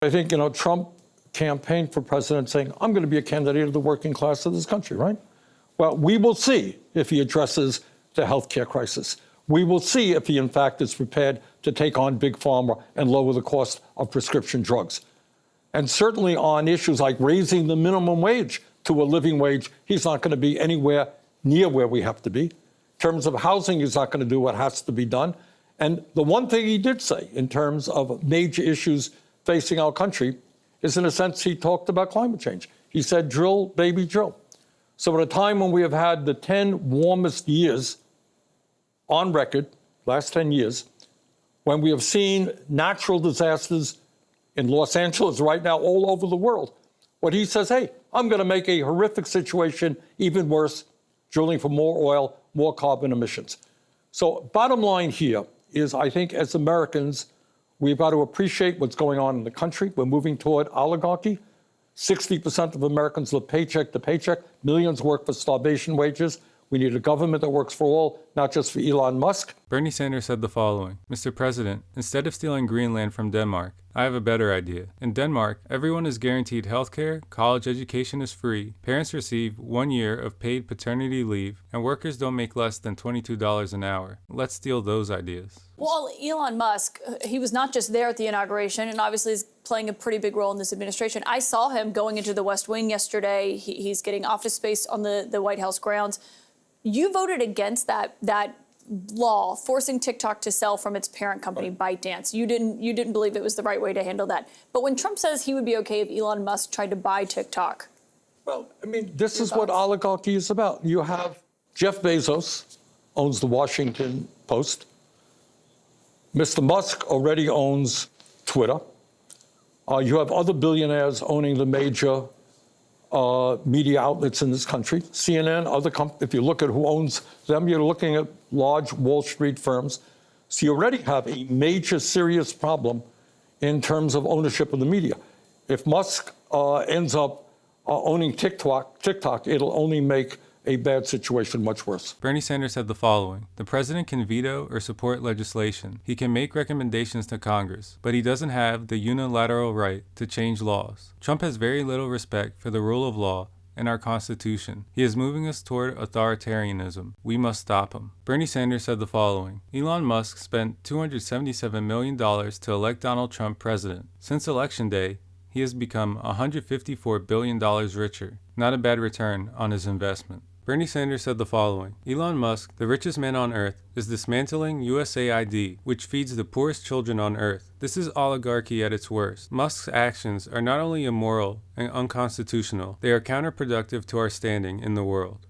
I think, Trump campaigned for president saying, I'm going to be a candidate of the working class of this country, right? Well, we will see if he addresses the healthcare crisis. We will see if he, in fact, is prepared to take on big pharma and lower the cost of prescription drugs. And certainly on issues like raising the minimum wage to a living wage, he's not going to be anywhere near where we have to be. In terms of housing, he's not going to do what has to be done. And the one thing he did say in terms of major issues facing our country is, in a sense, he talked about climate change. He said, drill, baby, drill. So at a time when we have had the 10 warmest years on record, last 10 years, when we have seen natural disasters in Los Angeles right now all over the world, what he says, hey, I'm going to make a horrific situation even worse, drilling for more oil, more carbon emissions. So bottom line here is, I think as Americans, we've got to appreciate what's going on in the country. We're moving toward oligarchy. 60% of Americans live paycheck to paycheck. Millions work for starvation wages. We need a government that works for all, not just for Elon Musk. Bernie Sanders said the following: Mr. President, instead of stealing Greenland from Denmark, I have a better idea. In Denmark, everyone is guaranteed health care, college education is free, parents receive 1 year of paid paternity leave, and workers don't make less than $22 an hour. Let's steal those ideas. Well, Elon Musk, he was not just there at the inauguration, and obviously is playing a pretty big role in this administration. I saw him going into the West Wing yesterday. He's getting office space on the White House grounds. You voted against that law forcing TikTok to sell from its parent company, ByteDance. You didn't believe it was the right way to handle that. But when Trump says he would be okay if Elon Musk tried to buy TikTok. Well, I mean, this is what oligarchy is about. You have Jeff Bezos owns the Washington Post. Mr. Musk already owns Twitter. You have other billionaires owning the major media outlets in this country, CNN, other if you look at who owns them, you're looking at large Wall Street firms. So you already have a major, serious problem in terms of ownership of the media. If Musk ends up owning TikTok, it'll only make a bad situation much worse. Bernie Sanders said the following: the president can veto or support legislation. He can make recommendations to Congress, but he doesn't have the unilateral right to change laws. Trump has very little respect for the rule of law and our Constitution. He is moving us toward authoritarianism. We must stop him. Bernie Sanders said the following: Elon Musk spent $277 million to elect Donald Trump president. Since Election Day, he has become $154 billion richer. Not a bad return on his investment. Bernie Sanders said the following: Elon Musk, the richest man on earth, is dismantling USAID, which feeds the poorest children on earth. This is oligarchy at its worst. Musk's actions are not only immoral and unconstitutional, they are counterproductive to our standing in the world.